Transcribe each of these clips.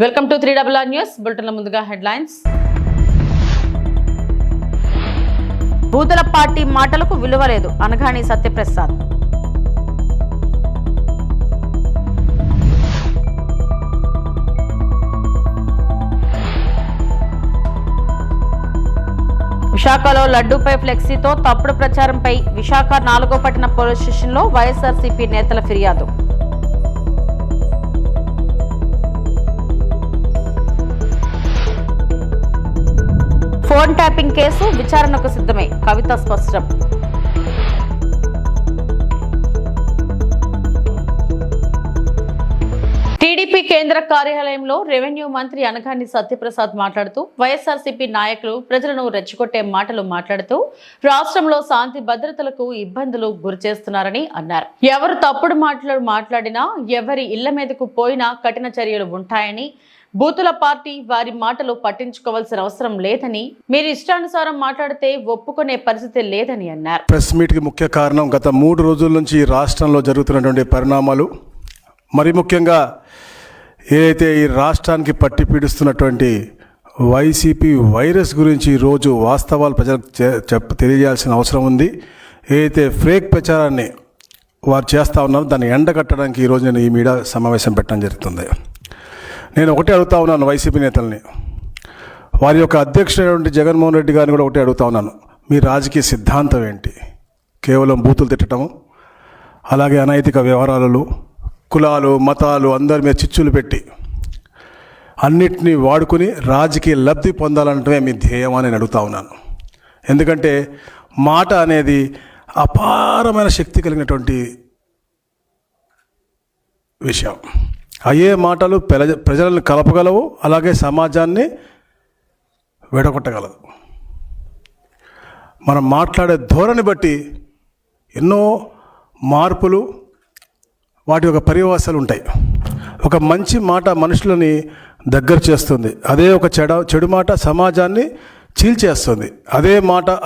Welcome to 3RR news బులెటిన్ల ముందుగా headlines. బూతుల party మాటలకు విలువ లేదు అనగాని సత్యప్రసాద్. విశాఖలో లడ్డూపై ఫ్లెక్సీతో తప్పుడు ప్రచారంపై విశాఖ 4వ పట్టణ పోలీస్ స్టేషన్లో వైఎస్ఆర్సీపీ నేతల ఫిర్యాదు. ఫోన్ ట్యాపింగ్ కేసు విచారణకు సిద్ధమే కవిత స్పష్టం. టీడీపీ కేంద్ర కార్యాలయంలో రెవెన్యూ మంత్రి అనగాని సత్యప్రసాద్ మాట్లాడుతూ వైఎస్ఆర్సీపీ నాయకులు ప్రజలను రెచ్చగొట్టే మాటలు మాట్లాడుతూ రాష్ట్రంలో శాంతి భద్రతలకు ఇబ్బందులు గురిచేస్తున్నారని అన్నారు. ఎవరు తప్పుడు మాటలు మాట్లాడినా ఎవరి ఇళ్ల మీదకు పోయినా కఠిన చర్యలు ఉంటాయని, బూతుల పార్టీ వారి మాటలు పట్టించుకోవాల్సిన అవసరం లేదని, మీరు ఇష్టానుసారం మాట్లాడితే ఒప్పుకునే పరిస్థితి లేదని అన్నారు. ప్రెస్ మీట్కి ముఖ్య కారణం గత 3 రోజుల నుంచి రాష్ట్రంలో జరుగుతున్నటువంటి పరిణామాలు, మరి ముఖ్యంగా ఏదైతే ఈ రాష్ట్రానికి పట్టి పీడిస్తున్నటువంటి వైసీపీ వైరస్ గురించి రోజు వాస్తవాలు ప్రజలకు తెలియజేయాల్సిన అవసరం ఉంది. ఏదైతే ఫేక్ ప్రచారాన్ని వారు చేస్తూ ఉన్నారో దాన్ని ఎండగట్టడానికి ఈరోజు నేను ఈ మీడియా సమావేశం పెట్టడం జరుగుతుంది. నేను ఒకటే అడుగుతా ఉన్నాను వైసీపీ నేతల్ని, వారి యొక్క అధ్యక్షుడైనటువంటి జగన్మోహన్ రెడ్డి గారిని కూడా ఒకటే అడుగుతా ఉన్నాను, మీ రాజకీయ సిద్ధాంతం ఏంటి? కేవలం బూతులు తిట్టడము, అలాగే అనైతిక వ్యవహారాలు, కులాలు మతాలు అందరి మీద చిచ్చులు పెట్టి అన్నిటినీ వాడుకుని రాజకీయ లబ్ధి పొందాలంటే మీ ధ్యేయం అని నేను అడుగుతా ఉన్నాను. ఎందుకంటే మాట అనేది అపారమైన శక్తి కలిగినటువంటి విషయం. అయ్యే మాటలు ప్రజలను కలపగలవు, అలాగే సమాజాన్ని విడగొట్టగలదు. మనం మాట్లాడే ధోరణి బట్టి ఎన్నో మార్పులు, వాటి యొక్క పర్యవసాలు ఉంటాయి. ఒక మంచి మాట మనుషులని దగ్గర చేస్తుంది, అదే ఒక చెడు మాట సమాజాన్ని చీల్చేస్తుంది.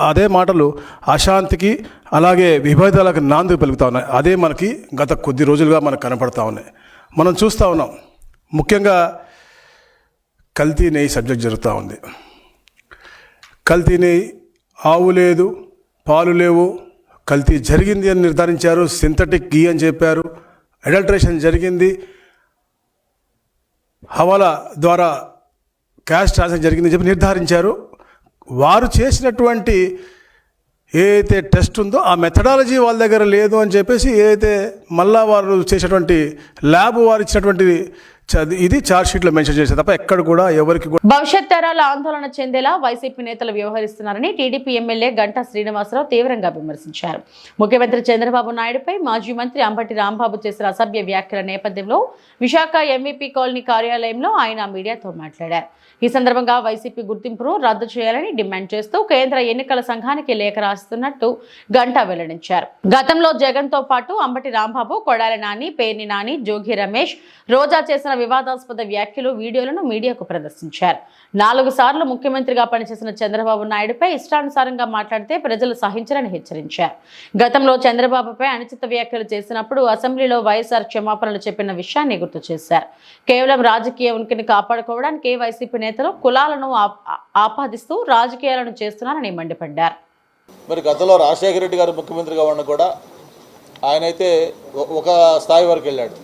అదే మాటలు అశాంతికి అలాగే విభేదాలకు నాంది పలుకుతూ ఉన్నాయి. అదే మనకి గత కొద్ది రోజులుగా మనకు కనపడతా ఉన్నాయి. మనం చూస్తూ ఉన్నాం. ముఖ్యంగా కల్తీ నెయ్యి సబ్జెక్ట్ జరుగుతూ ఉంది. కల్తీ నెయ్యి, ఆవు లేదు, పాలు లేవు, కల్తీ జరిగింది అని నిర్ధారించారు. సింథటిక్ ఘీ అని చెప్పారు, అడల్ట్రేషన్ జరిగింది, హవాలా ద్వారా క్యాష్ ట్రాన్సాక్షన్ జరిగిందని చెప్పి నిర్ధారించారు. వారు చేసినటువంటి ఏదైతే టెస్ట్ ఉందో ఆ మెథడాలజీ వాళ్ళ దగ్గర లేదు అని చెప్పేసి ఏదైతే మళ్ళా వారు చేసేటువంటి ల్యాబ్ వారు ఇచ్చినటువంటి ఇది ఛార్జ్ షీట్లో మెన్షన్ చేసే తప్ప ఎక్కడ కూడా ఎవరికి కూడా. భవిష్యత్ తరాల ఆందోళన చెందేలా వైసీపీ నేతలు వ్యవహరిస్తున్నారని టీడీపీ ఎమ్మెల్యే గంటా శ్రీనివాసరావు తీవ్రంగా విమర్శించారు. ముఖ్యమంత్రి చంద్రబాబు నాయుడుపై మాజీ మంత్రి అంబటి రాంబాబు చేసిన అసభ్య వ్యాఖ్యల నేపథ్యంలో విశాఖ ఎంవీపీ కాలనీ కార్యాలయంలో ఆయన మీడియాతో మాట్లాడారు. ఈ సందర్భంగా వైసీపీ గుర్తింపును రద్దు చేయాలని డిమాండ్ చేస్తూ కేంద్ర ఎన్నికల సంఘానికి లేఖ రాస్తున్నట్టు గంటా వెల్లడించారు. గతంలో జగన్ తో పాటు అంబటి రాంబాబు, కొడాలి నాని, పేర్ని నాని, జోగి రమేష్, రోజా చేసిన వివాదాస్పద వ్యాఖ్యలు, వీడియోలను మీడియాకు ప్రదర్శించారు. 4 సార్లు ముఖ్యమంత్రిగా పనిచేసిన చంద్రబాబు నాయుడుపై ఇష్టానుసారంగా మాట్లాడితే ప్రజలు సహించరని హెచ్చరించారు. గతంలో చంద్రబాబుపై అనుచిత వ్యాఖ్యలు చేసినప్పుడు అసెంబ్లీలో వైఎస్ఆర్ క్షమాపణలు చెప్పిన విషయాన్ని గుర్తు చేశారు. కేవలం రాజకీయ ఉనికిని కాపాడుకోవడానికి వైసీపీ నేతలు కులాలను ఆపాదిస్తూ రాజకీయాలను చేస్తున్నారని మండిపడ్డారు. మరి గతంలో రాజశేఖర రెడ్డి గారు ముఖ్యమంత్రిగా ఉన్న కూడా ఆయనైతే ఒక స్థాయి వరకు వెళ్ళాడు.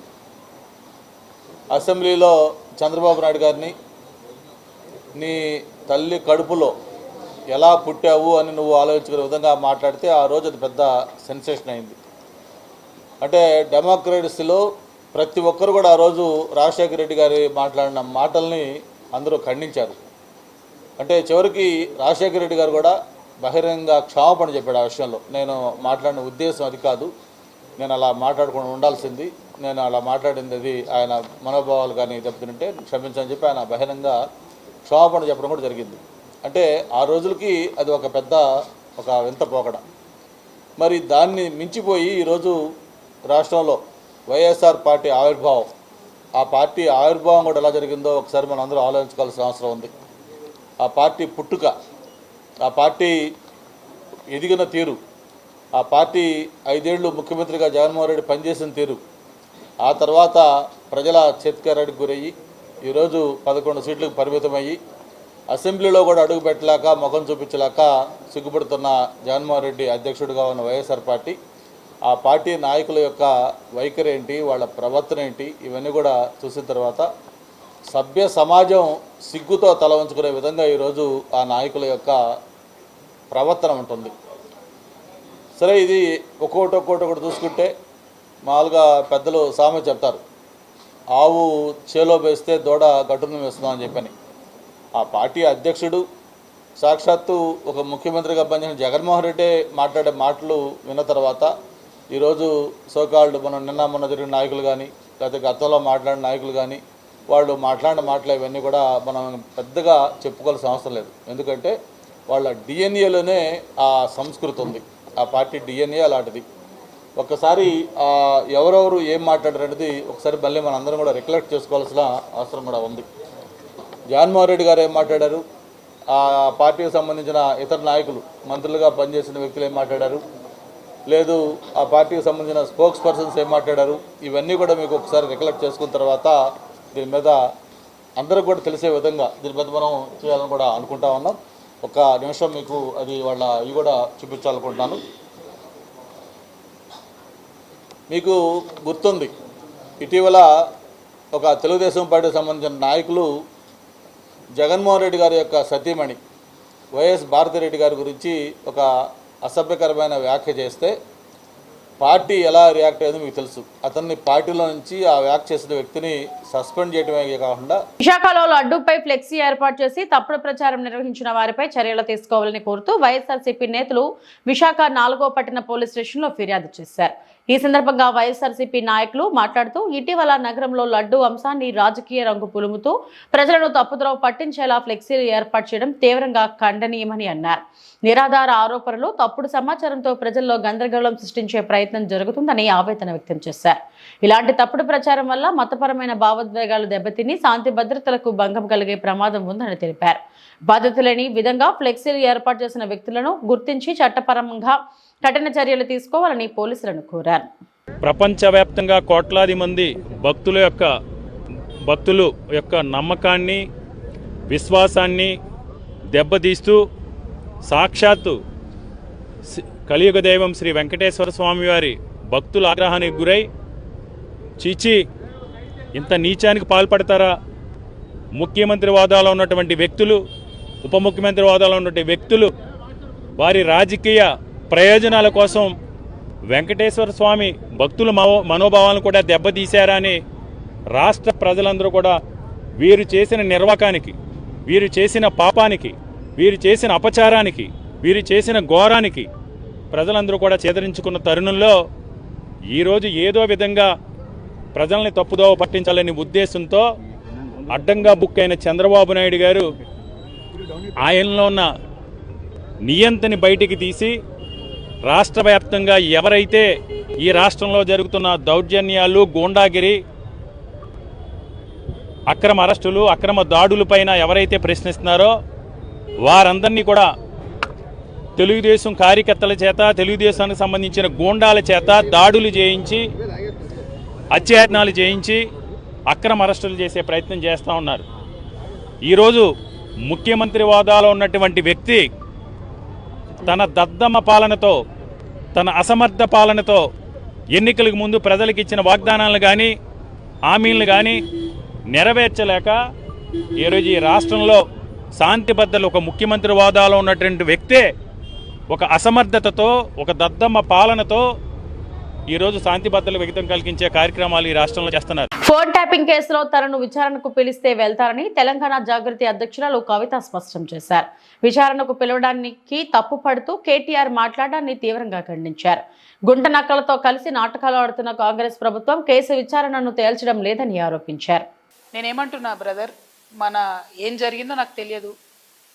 అసెంబ్లీలో చంద్రబాబు నాయుడు గారిని నీ తల్లి కడుపులో ఎలా పుట్టావు అని నువ్వు ఆలోచించుకునే విధంగా మాట్లాడితే ఆ రోజు అది పెద్ద సెన్సేషన్ అయింది. అంటే డెమోక్రసీలో ప్రతి ఒక్కరు కూడా ఆ రోజు రాజశేఖర రెడ్డి గారి మాట్లాడిన మాటల్ని అందరూ ఖండించారు. అంటే చివరికి రాజశేఖర రెడ్డి గారు కూడా బహిరంగ క్షమాపణ చెప్పాడు. ఆ విషయంలో నేను మాట్లాడిన ఉద్దేశం అది కాదు, నేను అలా మాట్లాడకుండా ఉండాల్సింది, నేను అలా మాట్లాడింది అది ఆయన మనోభావాలు కానీ దెబ్బతింటే క్షమించని చెప్పి ఆయన బహిరంగ క్షమాపణ చెప్పడం కూడా జరిగింది. అంటే ఆ రోజులకి అది ఒక పెద్ద వింత పోకడ. మరి దాన్ని మించిపోయి ఈరోజు రాష్ట్రంలో వైఎస్ఆర్ పార్టీ ఆవిర్భావం, ఆ పార్టీ ఆవిర్భావం కూడా ఎలా జరిగిందో ఒకసారి మనం అందరూ ఆలోచించుకోవాల్సిన అవసరం ఉంది. ఆ పార్టీ పుట్టుక, ఆ పార్టీ ఎదిగిన తీరు, ఆ పార్టీ 5 ఏళ్ళు ముఖ్యమంత్రిగా జగన్మోహన్ రెడ్డి పనిచేసిన తీరు, ఆ తర్వాత ప్రజల చేతికారానికి గురయ్యి ఈరోజు 11 సీట్లకు పరిమితమయ్యి అసెంబ్లీలో కూడా అడుగు పెట్టలేక ముఖం చూపించలేక సిగ్గుపడుతున్న జగన్మోహన్ రెడ్డి అధ్యక్షుడిగా ఉన్న వైఎస్ఆర్ పార్టీ, ఆ పార్టీ నాయకుల యొక్క వైఖరి ఏంటి, వాళ్ళ ప్రవర్తన ఏంటి, ఇవన్నీ కూడా చూసిన తర్వాత సభ్య సమాజం సిగ్గుతో తల వంచుకునే విధంగా ఈరోజు ఆ నాయకుల యొక్క ప్రవర్తన ఉంటుంది. సరే, ఇది ఒక్కొక్కటి చూసుకుంటే మామూలుగా పెద్దలు సామెత చెప్తారు, ఆవు చేలో వేస్తే దూడ గట్టును వేస్తుందని చెప్పని. ఆ పార్టీ అధ్యక్షుడు సాక్షాత్తు ఒక ముఖ్యమంత్రిగా పనిచేసిన జగన్మోహన్ రెడ్డి మాట్లాడే మాటలు విన్న తర్వాత ఈరోజు సోకాల్డ్ మనం మొన్న జరిగిన నాయకులు కానీ లేకపోతే గతంలో మాట్లాడిన నాయకులు కానీ వాళ్ళు మాట్లాడిన మాటలు ఇవన్నీ కూడా మనం పెద్దగా చెప్పుకోవాల్సిన అవసరం లేదు. ఎందుకంటే వాళ్ళ డిఎన్ఏలోనే ఆ సంస్కృతి ఉంది, ఆ పార్టీ డిఎన్ఏ అలాంటిది. ఒక్కసారి ఎవరెవరు ఏం మాట్లాడారు అనేది ఒకసారి మళ్ళీ మన అందరం కూడా రికలెక్ట్ చేసుకోవాల్సిన అవసరం కూడా ఉంది. జగన్మోహన్ రెడ్డి గారు ఏం మాట్లాడారు, ఆ పార్టీకి సంబంధించిన ఇతర నాయకులు మంత్రులుగా పనిచేసిన వ్యక్తులు ఏం మాట్లాడారు, లేదు ఆ పార్టీకి సంబంధించిన స్పోక్స్ పర్సన్స్ ఏం మాట్లాడారు, ఇవన్నీ కూడా మీకు ఒకసారి రికలెక్ట్ చేసుకున్న తర్వాత దీని మీద అందరికి కూడా తెలిసే విధంగా దీని మీద మనం చేయాలని కూడా అనుకుంటా ఉన్నాం. ఒక నిమిషం మీకు అది వాళ్ళ ఇవి కూడా చూపించాలనుకుంటున్నాను. మీకు గుర్తుంది, ఇటీవల ఒక తెలుగుదేశం పార్టీకి సంబంధించిన నాయకులు జగన్మోహన్ రెడ్డి గారి యొక్క సతీమణి వైఎస్ భారతిరెడ్డి గారి గురించి ఒక అసభ్యకరమైన వ్యాఖ్య చేస్తే పార్టీ ఎలా రియాక్ట్ అయ్యేదో మీకు తెలుసు. అతన్ని పార్టీలో నుంచి ఆ వ్యాఖ్య చేసిన వ్యక్తిని సస్పెండ్ చేయడమే కాకుండా విశాఖలో లడ్డూపై ఫ్లెక్సీ ఏర్పాటు చేసి తప్పుడు ప్రచారం నిర్వహించిన వారిపై చర్యలు తీసుకోవాలని కోరుతూ వైఎస్ఆర్సీపీ నేతలు విశాఖ 4వ పట్టణ పోలీస్ స్టేషన్లో ఫిర్యాదు చేశారు. ఈ సందర్భంగా వైఎస్ఆర్సీపీ నాయకులు మాట్లాడుతూ ఇటీవల నగరంలో లడ్డూ అంశాన్ని రాజకీయ రంగు పులుముతూ ప్రజలను తప్పుదోవ పట్టించేలా ఫ్లెక్సీలు ఏర్పాటు చేయడం తీవ్రంగా ఖండనీయమని అన్నారు. నిరాధార ఆరోపణలు, తప్పుడు సమాచారంతో ప్రజల్లో గందరగోళం సృష్టించే ప్రయత్నం జరుగుతుందని ఆవేదన వ్యక్తం చేశారు. ఇలాంటి తప్పుడు ప్రచారం వల్ల మతపరమైన భావోద్వేగాలు దెబ్బతిని శాంతి భద్రతలకు భంగం కలిగే ప్రమాదం ఉందని తెలిపారు. బాధ్యత లేని విధంగా ఫ్లెక్సీలు ఏర్పాటు చేసిన వ్యక్తులను గుర్తించి చట్టపరంగా కఠిన చర్యలు తీసుకోవాలని పోలీసులను కోరారు. ప్రపంచవ్యాప్తంగా కోట్లాది మంది భక్తులు యొక్క నమ్మకాన్ని, విశ్వాసాన్ని దెబ్బతీస్తూ సాక్షాత్తు కలియుగ దైవం శ్రీ వెంకటేశ్వర స్వామి వారి భక్తుల ఆగ్రహానికి గురై చీచి ఇంత నీచానికి పాల్పడతారా, ముఖ్యమంత్రి హోదాలో ఉన్నటువంటి వ్యక్తులు, ఉప ముఖ్యమంత్రి హోదాలో ఉన్నటువంటి వ్యక్తులు వారి రాజకీయ ప్రయోజనాల కోసం వెంకటేశ్వర స్వామి భక్తుల మనోభావాలను కూడా దెబ్బతీశారా అని రాష్ట్ర ప్రజలందరూ కూడా వీరు చేసిన నిర్వాకానికి, వీరు చేసిన పాపానికి, వీరు చేసిన అపచారానికి, వీరు చేసిన ఘోరానికి ప్రజలందరూ కూడా చేదరించుకున్న తరుణంలో ఈరోజు ఏదో విధంగా ప్రజల్ని తప్పుదోవ పట్టించాలనే ఉద్దేశంతో అడ్డంగా బుక్ అయిన చంద్రబాబు నాయుడు గారు ఆయనలో ఉన్న నియంతని బయటికి తీసి రాష్ట్ర వ్యాప్తంగా ఎవరైతే ఈ రాష్ట్రంలో జరుగుతున్న దౌర్జన్యాలు, గూండాగిరి, అక్రమ అరెస్టులు, అక్రమ దాడులపైన ఎవరైతే ప్రశ్నిస్తున్నారో వారందరినీ కూడా తెలుగుదేశం కార్యకర్తల చేత, తెలుగుదేశానికి సంబంధించిన గూండాల చేత దాడులు చేయించి, అత్యాయత్నాలు చేయించి అక్రమ అరెస్టులు చేసే ప్రయత్నం చేస్తూ ఉన్నారు. ఈరోజు ముఖ్యమంత్రి హోదాలో ఉన్నటువంటి వ్యక్తి తన దద్దమ్మ పాలనతో, తన అసమర్థ పాలనతో ఎన్నికలకు ముందు ప్రజలకు ఇచ్చిన వాగ్దానాలను కానీ, హామీలను కానీ నెరవేర్చలేక ఈరోజు ఈ రాష్ట్రంలో శాంతి భద్రతలు ఒక ముఖ్యమంత్రి హోదాలో ఉన్నటువంటి వ్యక్తే ఒక అసమర్థతతో, ఒక దద్దమ్మ పాలనతో ఈరోజు శాంతి భద్రతలు విఘాతం కలిగించే కార్యక్రమాలు ఈ రాష్ట్రంలో చేస్తున్నారు. ఫోన్ ట్యాపింగ్ కేసులో తనను విచారణకు పిలిస్తే వెళ్తారని తెలంగాణ జాగృతి అధ్యక్షురాలు కవిత స్పష్టం చేశారు. విచారణకు పిలవడానికి తప్పుపడుతూ కేటీఆర్ మాట్లాడాన్ని తీవ్రంగా ఖండించారు. గుంట నక్కలతో కలిసి నాటకాలు ఆడుతున్న కాంగ్రెస్ ప్రభుత్వం కేసు విచారణను తేల్చడం లేదని ఆరోపించారు. నేనేమంటున్నా బ్రదర్, మన ఏం జరిగిందో నాకు తెలియదు.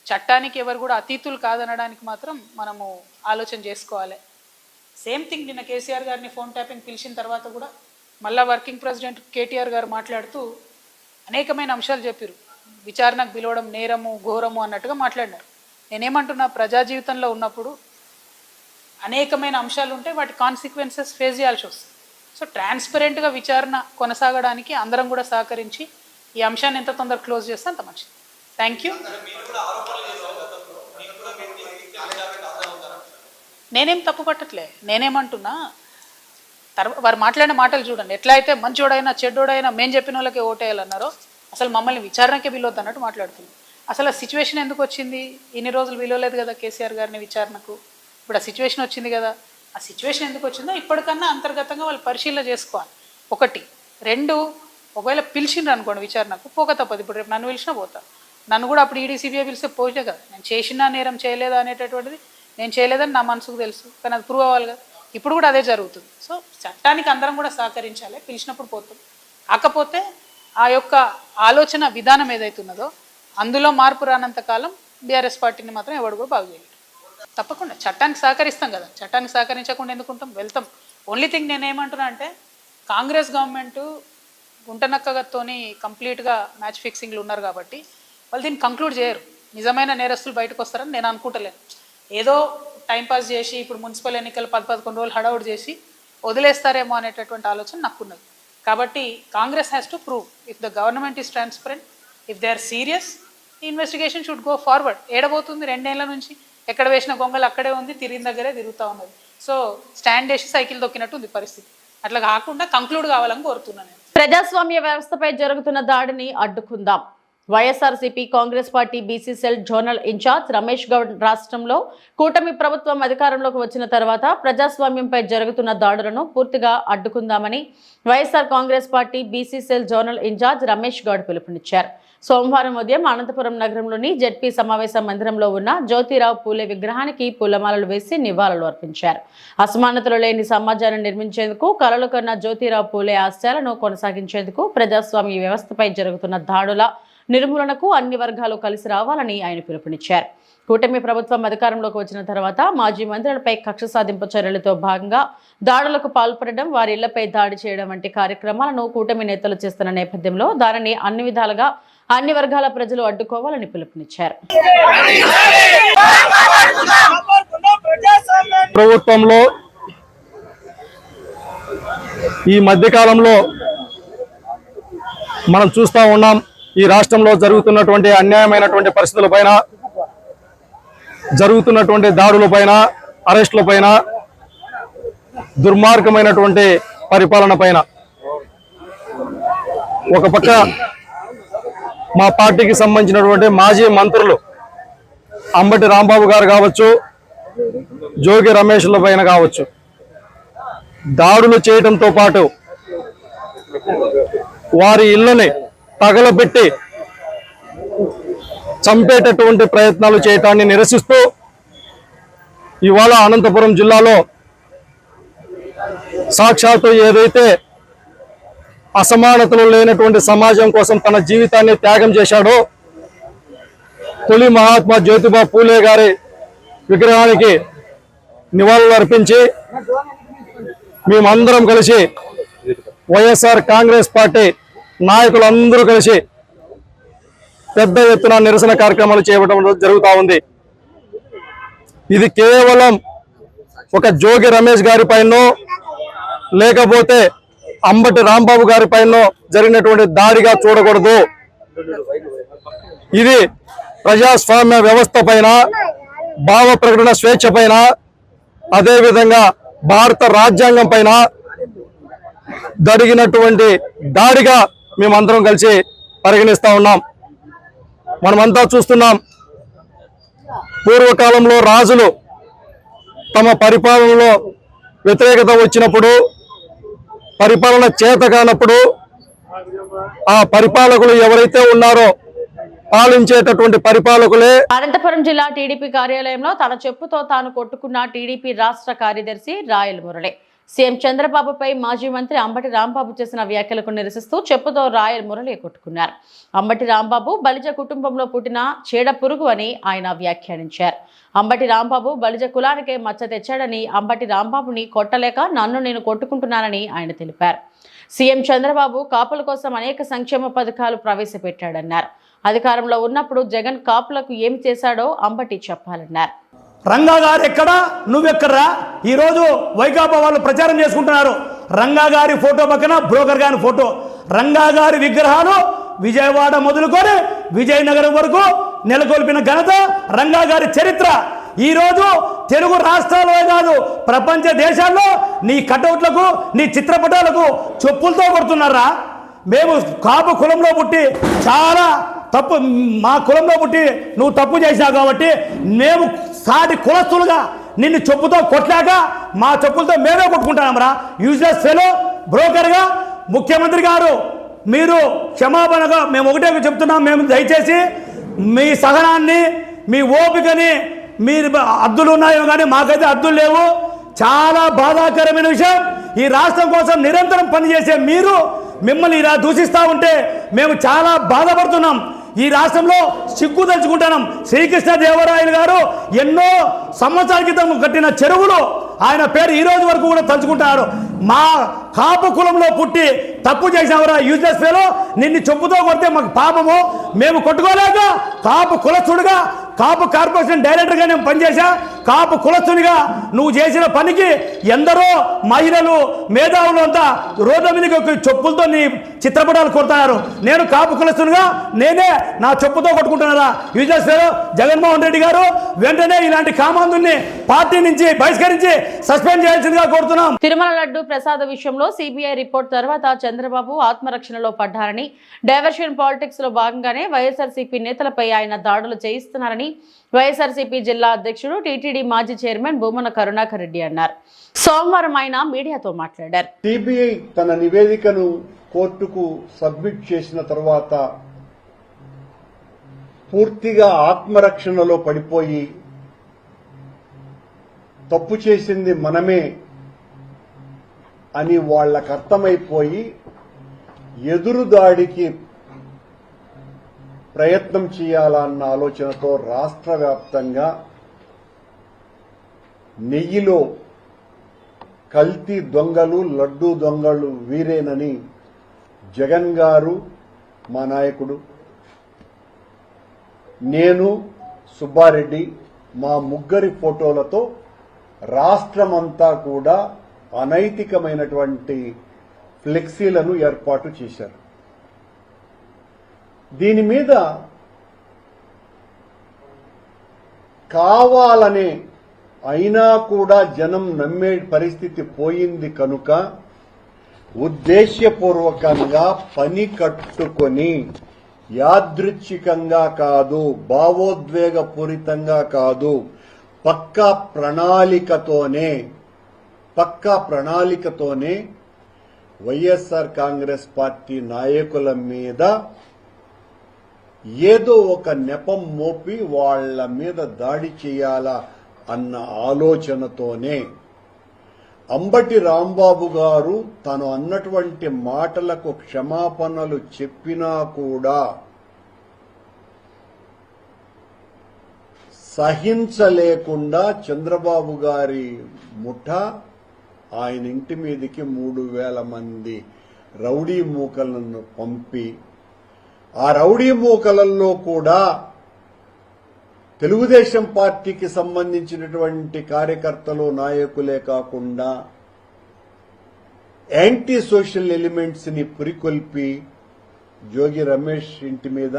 చట్టానికి ఎవరు కూడా అతీతులు కాదనడానికి మాత్రం మనము ఆలోచన చేసుకోవాలి. సేమ్ థింగ్ నిన్న కేసీఆర్ గారిని ఫోన్ ట్యాపింగ్ పిలిచిన తర్వాత కూడా మళ్ళా వర్కింగ్ ప్రెసిడెంట్ కేటీఆర్ గారు మాట్లాడుతూ అనేకమైన అంశాలు చెప్పారు. విచారణకు పిలవడం నేరము, ఘోరము అన్నట్టుగా మాట్లాడినారు. నేనేమంటున్నా, ప్రజా జీవితంలో ఉన్నప్పుడు అనేకమైన అంశాలు ఉంటాయి, వాటి కాన్సిక్వెన్సెస్ ఫేస్ చేయాల్సి వస్తుంది. సో ట్రాన్స్పరెంట్గా విచారణ కొనసాగడానికి అందరం కూడా సహకరించి ఈ అంశాన్ని ఎంత తొందరగా క్లోజ్ చేస్తే అంత మంచిది. Thank you. నేనేం తప్పు పట్టట్లే. నేనేమంటున్నా, వారు మాట్లాడిన మాటలు చూడండి. ఎట్లా అయితే మంచోడైనా చెడ్డోడైనా మేము చెప్పిన వాళ్ళకే ఓటేయాలన్నారో, అసలు మమ్మల్ని విచారణకే పిలవద్దు అన్నట్టు మాట్లాడుతుంది. అసలు ఆ సిచ్యువేషన్ ఎందుకు వచ్చింది? ఇన్ని రోజులు పిలవలేదు కదా కేసీఆర్ గారిని విచారణకు. ఇప్పుడు ఆ సిచ్యువేషన్ వచ్చింది కదా. ఆ సిచ్యువేషన్ ఎందుకు వచ్చిందో ఇప్పటికన్నా అంతర్గతంగా వాళ్ళు పరిశీలన చేసుకోవాలి. ఒకటి. రెండు, ఒకవేళ పిలిచిండ్రు అనుకోండి విచారణకు, పోక తప్పదు. ఇప్పుడు రేపు నన్ను పిలిచినా పోతా. నన్ను కూడా అప్పుడు ఈడీ సిబిఐ పిలిస్తే పోతే కదా. నేను చేసినా నేరం చేయలేదా అనేటటువంటిది నేను చేయలేదని నా మనసుకు తెలుసు, కానీ అది ప్రూవ్ అవ్వాలి కదా. ఇప్పుడు కూడా అదే జరుగుతుంది. సో చట్టానికి అందరం కూడా సహకరించాలి. పిలిచినప్పుడు పోతాం. కాకపోతే ఆ యొక్క ఆలోచన విధానం ఏదైతున్నదో అందులో మార్పు రానంత కాలం బీఆర్ఎస్ పార్టీని మాత్రం ఎవడు కూడా బాగు చేయలేడు. తప్పకుండా చట్టానికి సహకరిస్తాం కదా. చట్టానికి సహకరించకుండా ఎందుకుంటాం? వెళ్తాం. ఓన్లీ థింగ్ నేనేమంటున్నా అంటే, కాంగ్రెస్ గవర్నమెంటు గుంటనక్కగతోని కంప్లీట్గా మ్యాచ్ ఫిక్సింగ్లు ఉన్నారు కాబట్టి వాళ్ళు దీన్ని కంక్లూడ్ చేయరు. నిజమైన నేరస్తులు బయటకు వస్తారని నేను అనుకుంటలేను. ఏదో టైంపాస్ చేసి ఇప్పుడు మున్సిపల్ ఎన్నికలు 10-11 రోజులు హడౌట్ చేసి వదిలేస్తారేమో అనేటటువంటి ఆలోచన నాకున్నది. కాబట్టి Congress has to prove if the government is transparent, if they are serious, investigation should go forward. ఏడబోతుంది 2 ఏళ్ల నుంచి ఎక్కడ వేసిన గొంగలు అక్కడే ఉంది, తిరిగిన దగ్గరే తిరుగుతూ ఉన్నది. సో స్టాండ్ వేసి సైకిల్ తొక్కినట్టు ఉంది పరిస్థితి. అట్లా కాకుండా కంక్లూడ్ కావాలని కోరుతున్నాను. ప్రజాస్వామ్య వ్యవస్థపై జరుగుతున్న దాడిని అడ్డుకుందాం. YSRCP Congress party BC cell zonal incharge Ramesh Goud రాష్ట్రంలో కూటమి ప్రభుత్వం అధికారంలోకి వచ్చిన తర్వాత ప్రజాస్వామ్యంపై జరుగుతున్న దాడులను పూర్తిగా అడ్డుకుందామని YSR Congress party BC cell zonal incharge Ramesh Goud పిలుపునిచ్చారు. సోమవారం ఉదయం అనంతపురం నగరంలోని జెడ్పీ సమావేశ మందిరంలో ఉన్న జ్యోతిరావు పూలే విగ్రహానికి పూలమాలలు వేసి నివాళులు అర్పించారు. అసమానతలు లేని సమాజాన్ని నిర్మించేందుకు కలలు కన్న జ్యోతిరావు పూలే ఆశయాలను కొనసాగించేందుకు ప్రజాస్వామ్య వ్యవస్థపై జరుగుతున్న దాడుల నిర్మూలనకు అన్ని వర్గాలు కలిసి రావాలని ఆయన పిలుపునిచ్చారు. కూటమి ప్రభుత్వం అధికారంలోకి వచ్చిన తర్వాత మాజీ మంత్రులపై కక్ష సాధింపు చర్యలతో భాగంగా దాడులకు పాల్పడడం, వారి ఇళ్లపై దాడి చేయడం వంటి కార్యక్రమాలను కూటమి నేతలు చేస్తున్న నేపథ్యంలో దానిని అన్ని విధాలుగా అన్ని వర్గాల ప్రజలు అడ్డుకోవాలని పిలుపునిచ్చారు. ప్రభుత్వంలో ఈ మధ్యకాలంలో మనం చూస్తూ ఉన్నాం. ఈ రాష్ట్రంలో జరుగుతున్నటువంటి అన్యాయమైనటువంటి పరిస్థితులపైన, జరుగుతున్నటువంటి దాడులపైన, అరెస్టులపైన, దుర్మార్గమైనటువంటి పరిపాలన పైన ఒక పక్క మా పార్టీకి సంబంధించినటువంటి మాజీ మంత్రులు అంబటి రాంబాబు గారు కావచ్చు, జోగి రమేష్ల పైన కావచ్చు, దాడులు చేయడంతో పాటు వారి ఇళ్ళని తగలబెట్టి చంపేటటువంటి ప్రయత్నాలు చేయటాన్ని నిరసిస్తూ ఇవాళ అనంతపురం జిల్లాలో సాక్షాత్తు ఏదైతే అసమానతలు లేనటువంటి సమాజం కోసం తన జీవితాన్ని త్యాగం చేశాడో, తొలి మహాత్మా జ్యోతిబా పూలే గారి విగ్రహానికి నివాళులు అర్పించి మేమందరం కలిసి వైఎస్ఆర్ కాంగ్రెస్ పార్టీ నాయకులందరూ కలిసి పెద్ద ఎత్తున నిరసన కార్యక్రమాలు చేయడం జరుగుతూ ఉంది. ఇది కేవలం ఒక జోగి రమేష్ గారి పైనో లేకపోతే అంబటి రాంబాబు గారి పైన జరిగినటువంటి దాడిగా చూడకూడదు. ఇది ప్రజాస్వామ్య వ్యవస్థ పైన, భావ ప్రకటన స్వేచ్ఛ పైన, అదేవిధంగా భారత రాజ్యాంగం పైన జరిగినటువంటి దాడిగా మేమందరం కలిసి పరిగణిస్తా ఉన్నాం. మనమంతా చూస్తున్నాం, పూర్వకాలంలో రాజులు తమ పరిపాలనలో వ్యతిరేకత వచ్చినప్పుడు, పరిపాలన చేత కానప్పుడు ఆ పరిపాలకులు ఎవరైతే ఉన్నారో పాలించేటటువంటి పరిపాలకులే. అనంతపురం జిల్లా టీడీపీ కార్యాలయంలో తన చెప్పుతో తాను కొట్టుకున్న టీడీపీ రాష్ట్ర కార్యదర్శి రాయల్ మురళి సీఎం చంద్రబాబుపై మాజీ మంత్రి అంబటి రాంబాబు చేసిన వ్యాఖ్యలకు నిరసిస్తూ చెప్పుతో రాయల్ మురళి కొట్టుకున్నారు. అంబటి రాంబాబు బలిజ కుటుంబంలో పుట్టిన చీడ పురుగు అని ఆయన వ్యాఖ్యానించారు. అంబటి రాంబాబు బలిజ కులానికే మచ్చ తెచ్చాడని, అంబటి రాంబాబుని కొట్టలేక నన్ను నేను కొట్టుకుంటున్నానని ఆయన తెలిపారు. సీఎం చంద్రబాబు కాపుల కోసం అనేక సంక్షేమ పథకాలు ప్రవేశపెట్టాడన్నారు. అధికారంలో ఉన్నప్పుడు జగన్ కాపులకు ఏమి చేశాడో అంబటి చెప్పాలన్నారు. రంగా గారు ఎక్కడా, నువ్వెక్కడరా? ఈరోజు వైకాపా వాళ్ళు ప్రచారం చేసుకుంటున్నారు. రంగా గారి ఫోటో పక్కన బ్రోకర్ గారి ఫోటో. రంగా గారి విగ్రహాలు విజయవాడ మొదలుకొని విజయనగరం వరకు నెలకొల్పిన ఘనత రంగా గారి చరిత్ర. ఈరోజు తెలుగు రాష్ట్రాలే కాదు ప్రపంచ దేశాల్లో నీ కటౌట్లకు నీ చిత్రపటాలకు చెప్పులతో కొడుతున్నారా? మేము కాపు కులంలో పుట్టి చాలా తప్పు, మా కులంలో పుట్టి నువ్వు తప్పు చేశావు కాబట్టి మేము సాటి కులస్తులుగా నిన్ను చెప్పుతో కొట్లాక మా చెప్పులతో మేమే కొట్టుకుంటామరా. యూజ్లెస్ ఫెలో బ్రోకర్గా ముఖ్యమంత్రి గారు మీరు క్షమాపణగా మేము ఒకటే చెప్తున్నాం, మేము దయచేసి మీ సహనాన్ని మీ ఓపికని మీరు అద్దులు ఉన్నాయో కానీ మాకైతే అద్దులు లేవు. చాలా బాధాకరమైన విషయం. ఈ రాష్ట్రం కోసం నిరంతరం పనిచేసే మీరు మిమ్మల్ని ఇలా దూషిస్తూ ఉంటే మేము చాలా బాధపడుతున్నాం. ఈ రాష్ట్రంలో సిగ్గు తెచ్చుకుంటున్నాం. శ్రీకృష్ణదేవరాయలు గారు ఎన్నో సంవత్సరాల క్రితం కట్టిన చెరువులు ఆయన పేరు ఈ రోజు వరకు కూడా తలుచుకుంటారు. మా కాపు కులంలో పుట్టి తప్పు చేసినవరా యూజ్లెస్ ఫెలో, నిన్ను చెప్పుతో కొడితే మాకు పాపము, మేము కొట్టుకోలేక కాపు కులస్తుడిగా కాపు కార్పొరేషన్ డైరెక్టర్గా నేను పనిచేశా. కాపు కులస్తునిగా నువ్వు చేసిన పనికి ఎందరో మహిళలు మేధావులు అంతా రోడ్ల మీదకి చెప్పులతో నీ చిత్రపటాలు కొడుతున్నారు. నేను కాపు కులస్తునిగా నేనే నా చెప్పుతో కొట్టుకుంటున్నారా? యూజ్లెస్ ఫెలో జగన్మోహన్ రెడ్డి గారు వెంటనే ఇలాంటి కామాంధుల్ని పార్టీ నుంచి బహిష్కరించి సస్పెండ్ చేయాల్సిందిగా కోరుతున్నాం. తిరుమల లడ్డు ప్రసాద విషయంలో సిబిఐ రిపోర్ట్ తర్వాత చంద్రబాబు ఆత్మరక్షణలో పడ్డారని, డైవర్షన్ పాలిటిక్స్ లో భాగంగానే వైఎస్ఆర్సీపీ నేతలపై ఆయన దాడులు చేయిస్తున్నారని వైఎస్ఆర్సీపీ జిల్లా అధ్యక్షుడు టీటీడీ మాజీ చైర్మన్ భూమన కరుణాకర్ రెడ్డి అన్నారు. సోమవారం ఆయన మీడియాతో మాట్లాడారు. సిబిఐ తన నివేదికను కోర్టుకు సబ్మిట్ చేసిన తర్వాత పూర్తిగా ఆత్మరక్షణలో పడిపోయి తప్పు చేసింది మనమే అని వాళ్లకు అర్థమైపోయి ఎదురుదాడికి ప్రయత్నం చేయాలన్న ఆలోచనతో రాష్ట్ర వ్యాప్తంగా నెయ్యిలో కల్తీ దొంగలు, లడ్డూ దొంగలు వీరేనని జగన్ గారు, మా నాయకుడు, నేను, సుబ్బారెడ్డి, మా ముగ్గురి ఫోటోలతో రాష్ట్రమంతా కూడా అనైతికమైనటువంటి ఫ్లెక్సీలను ఏర్పాటు చేశారు. దీని మీద కావాలనే అయినా కూడా జనం నమ్మే పరిస్థితి పోయింది కనుక ఉద్దేశ్యపూర్వకంగా పని కట్టుకొని యాదృచ్ఛికంగా కాదు, భావోద్వేగపూరితంగా కాదు, పక్కా ప్రణాళికతోనే వైఎస్ఆర్ కాంగ్రెస్ పార్టీ నాయకుల మీద ఏదో ఒక నెపం మోపి వాళ్ల మీద దాడి చేయాలా అన్న ఆలోచనతోనే అంబటి రాంబాబు గారు తను అన్నటువంటి మాటలకు క్షమాపణలు చెప్పినా కూడా సహించలేకుండా చంద్రబాబు గారి ముఠా ఆయన ఇంటి మీదకి 3,000 మంది రౌడీ మూకలను పంపి, ఆ రౌడీ మూకలలో కూడా తెలుగుదేశం పార్టీకి సంబంధించినటువంటి కార్యకర్తలు, నాయకులే కాకుండా యాంటీ సోషల్ ఎలిమెంట్స్ ని పురికొల్పి జోగి రమేష్ ఇంటి మీద,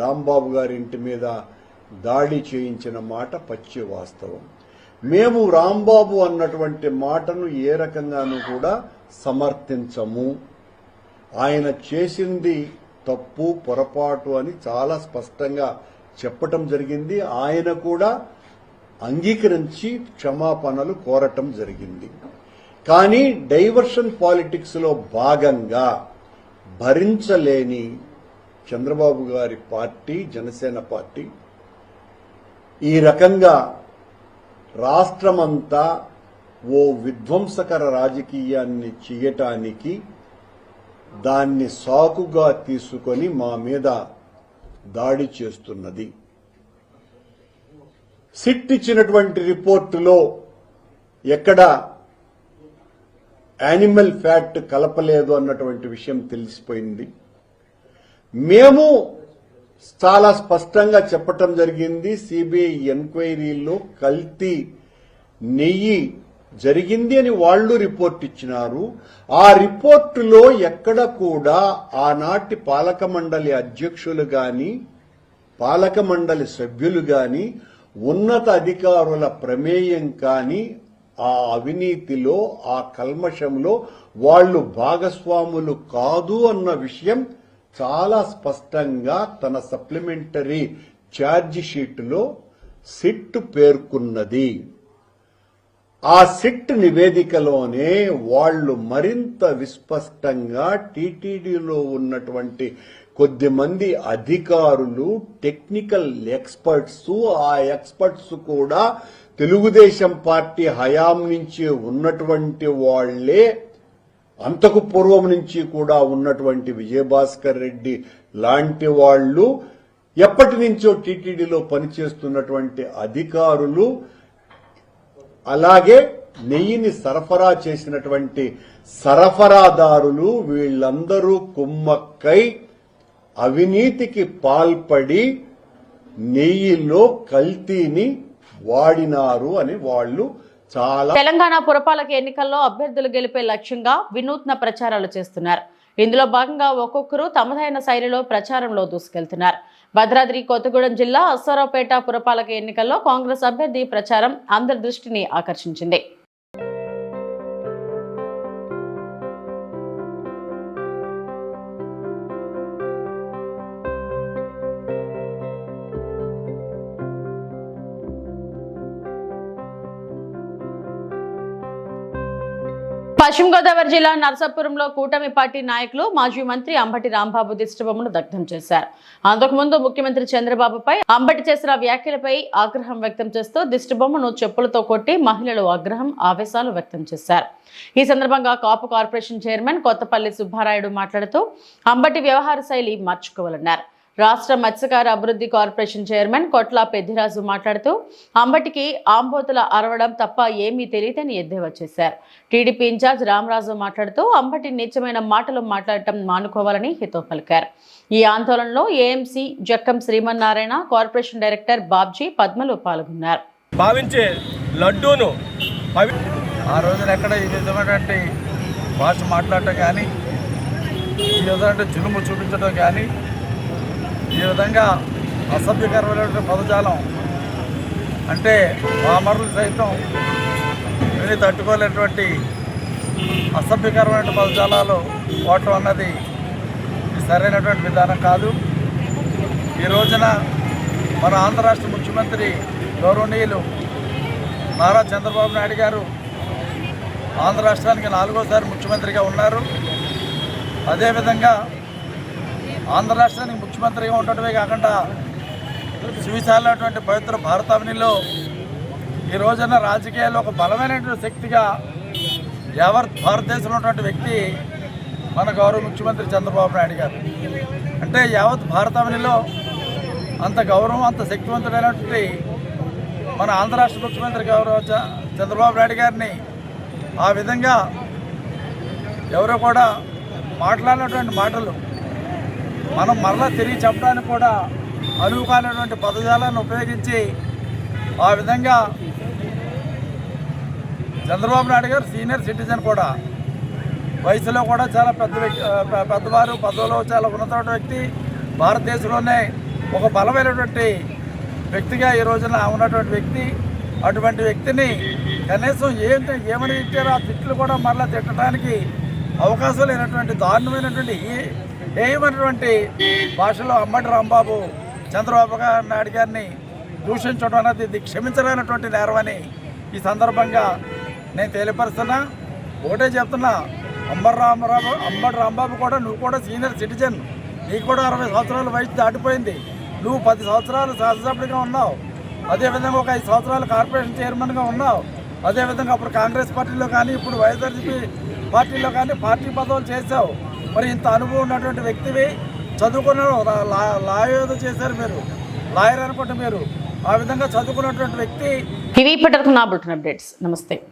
రాంబాబు గారి ఇంటి మీద దాడి చేయించిన మాట పచ్చి వాస్తవం. మేము రాంబాబు అన్నటువంటి మాటను ఏ రకంగానూ కూడా సమర్థించము. ఆయన చేసింది తప్పు, పొరపాటు అని చాలా స్పష్టంగా చెప్పటం జరిగింది. ఆయన కూడా అంగీకరించి క్షమాపణలు కోరటం జరిగింది. కానీ డైవర్షన్ పాలిటిక్స్ లో భాగంగా భరించలేని చంద్రబాబు గారి పార్టీ, జనసేన పార్టీ ఈ రకంగా రాష్ట్రమంతా ఓ విధ్వంసకర రాజకీయాన్ని చేయటానికి దాన్ని సాకుగా తీసుకొని మా మీద దాడి చేస్తున్నది. సిట్ ఇచ్చినటువంటి రిపోర్టులో ఎక్కడ యానిమల్ ఫ్యాట్ కలపలేదు అన్నటువంటి విషయం తెలిసిపోయింది. మేము చాలా స్పష్టంగా చెప్పటం జరిగింది. సిబిఐ ఎంక్వైరీలో కల్తీ నెయ్యి జరిగింది అని వాళ్ళు రిపోర్ట్ ఇచ్చినారు. ఆ రిపోర్టులో ఎక్కడ కూడా ఆనాటి పాలక మండలి అధ్యక్షులు గాని పాలక మండలి సభ్యులు గాని ఉన్నత అధికారుల ప్రమేయం కానీ ఆ అవినీతిలో ఆ కల్మషంలో వాళ్ళు భాగస్వాములు కాదు అన్న విషయం చాలా స్పష్టంగా తన సప్లిమెంటరీ ఛార్జ్ షీట్లో సిట్ పేర్కొన్నది. ఆ సిట్ నివేదికలోనే వాళ్ళు మరింత విస్పష్టంగా టీటీడీలో ఉన్నటువంటి కొద్దిమంది అధికారులు, టెక్నికల్ ఎక్స్పర్ట్స్, ఆ ఎక్స్పర్ట్స్ కూడా తెలుగుదేశం పార్టీ హయాం నుంచి ఉన్నటువంటి వాళ్లే, అంతకు పూర్వం నుంచి కూడా ఉన్నటువంటి విజయభాస్కర్ రెడ్డి లాంటి వాళ్ళు, ఎప్పటి నుంచో టీటీడీలో పనిచేస్తున్నటువంటి అధికారులు, అలాగే నెయ్యిని సరఫరా చేసినటువంటి సరఫరాదారులు, వీళ్ళందరూ కుమ్మక్కై అవినీతికి పాల్పడి నెయ్యిలో కల్తీని వాడినారు అని వాళ్ళు చాలా. తెలంగాణ పురపాలక ఎన్నికల్లో అభ్యర్థులు గెలిపే లక్ష్యంగా వినూత్న ప్రచారాలు చేస్తున్నారు. ఇందులో భాగంగా ఒక్కొక్కరు తమదైన శైలిలో ప్రచారంలో దూసుకెళ్తున్నారు. భద్రాద్రి కొత్తగూడెం జిల్లా అశ్వారావుపేట పురపాలక ఎన్నికల్లో కాంగ్రెస్ అభ్యర్థి ప్రచారం అందరి దృష్టిని ఆకర్షించింది. పశ్చిమ గోదావరి జిల్లా నర్సాపురంలో కూటమి పార్టీ నాయకులు మాజీ మంత్రి అంబటి రాంబాబు దిష్టిబొమ్మను దగ్ధం చేశారు. అంతకుముందు ముఖ్యమంత్రి చంద్రబాబుపై అంబటి చేసిన వ్యాఖ్యలపై ఆగ్రహం వ్యక్తం చేస్తూ దిష్టిబొమ్మను చెప్పులతో కొట్టి మహిళలు ఆగ్రహం, ఆవేశాలు వ్యక్తం చేశారు. ఈ సందర్భంగా కాపు కార్పొరేషన్ చైర్మన్ కొత్తపల్లి సుబ్బారాయుడు మాట్లాడుతూ అంబటి వ్యవహార శైలి మార్చుకోవాలన్నారు. రాష్ట్ర మత్స్యకార అభివృద్ధి కార్పొరేషన్ చైర్మన్ కొట్ల పెద్దిరాజు మాట్లాడుతూ అంబటికి ఆంబోతుల అరవడం తప్ప ఏమీ తెలియదని ఎద్దేవా చేశారు. టీడీపీ ఇన్ఛార్జ్ రామరాజు మాట్లాడుతూ అంబటి నీచమైన మాటలు మాట్లాడటం మానుకోవాలని హితవు పలికారు. ఈ ఆందోళనలో AMC Jakkam Srimannarayana, corporation director Babji, పద్మలు పాల్గొన్నారు. భావించే లడ్డూను ఆ రోజున ఎక్కడ ఈ విధమైనటువంటి భాష మాట్లాడటం కానీ, ఈ విధమైన జులుము చూపించడం కానీ, ఈ విధంగా అసభ్యకరమైనటువంటి పదజాలం అంటే పామరులు సైతం విని తట్టుకోలేనటువంటి అసభ్యకరమైన పదజాలాలు వాడటం అన్నది సరైనటువంటి విధానం కాదు. ఈ రోజున మన ఆంధ్ర రాష్ట్ర ముఖ్యమంత్రి గౌరవనీయులు నారా చంద్రబాబు నాయుడు గారు ఆంధ్ర రాష్ట్రానికి 4వ ముఖ్యమంత్రిగా ఉన్నారు. అదేవిధంగా ఆంధ్ర రాష్ట్రానికి ముఖ్యమంత్రిగా ఉండటమే కాకుండా సువిశాలైనటువంటి పవిత్ర భారతావనిలో ఈ రోజున రాజకీయాల్లో ఒక బలమైనటువంటి శక్తిగా యావత్ భారతదేశంలో ఉన్నటువంటి వ్యక్తి మన గౌరవ ముఖ్యమంత్రి చంద్రబాబు నాయుడు గారు. అంటే యావత్ భారతావనిలో అంత గౌరవం, అంత శక్తివంతుడైనటువంటి మన ఆంధ్ర రాష్ట్ర ముఖ్యమంత్రి గౌరవ చంద్రబాబు నాయుడు గారిని ఆ విధంగా ఎవరో కూడా మాట్లాడినటువంటి మాటలు మనం మరలా తిరిగి చెప్పడానికి కూడా అనువుకానటువంటి పదజాలను ఉపయోగించి ఆ విధంగా చంద్రబాబు నాయుడు గారు సీనియర్ సిటిజన్ కూడా, వయసులో కూడా చాలా పెద్దవారు, పదవిలో చాలా ఉన్నతమైన వ్యక్తి, భారతదేశంలోనే ఒక బలమైనటువంటి వ్యక్తిగా ఈ రోజున ఉన్నటువంటి వ్యక్తి. అటువంటి వ్యక్తిని కనీసం ఏమని ఇచ్చారో ఆ తిట్లు కూడా మరలా తిట్టడానికి అవకాశం లేనటువంటి దారుణమైనటువంటి ఏమైనటువంటి భాషలో అంబటి రాంబాబు చంద్రబాబు నాయుడు గారిని దూషించడం అనేది ఇది క్షమించలేనటువంటి నేరమని ఈ సందర్భంగా నేను తెలియపరుస్తున్నా. ఒకటే చెప్తున్నా, అంబటి రాంబాబు కూడా నువ్వు కూడా సీనియర్ సిటిజన్, నీకు కూడా 60 సంవత్సరాల వయసు దాటిపోయింది. నువ్వు 10 సంవత్సరాలు శాసనసభ్యుడిగా ఉన్నావు, అదేవిధంగా ఒక 5 సంవత్సరాలు కార్పొరేషన్ చైర్మన్గా ఉన్నావు, అదేవిధంగా అప్పుడు కాంగ్రెస్ పార్టీలో కానీ ఇప్పుడు వైఎస్ఆర్సీపీ పార్టీలో కానీ పార్టీ పదవులు చేశావు. మరి ఇంత అనుభవం ఉన్నటువంటి వ్యక్తివి, చదువుకున్న లా ఏదో చేశారు మీరు, లాయర్ అనుకుంటే మీరు, ఆ విధంగా చదువుకున్నటువంటి వ్యక్తి. ఇవి ఇప్పటివరకు నా బులెటిన్ అప్డేట్స్. నమస్తే.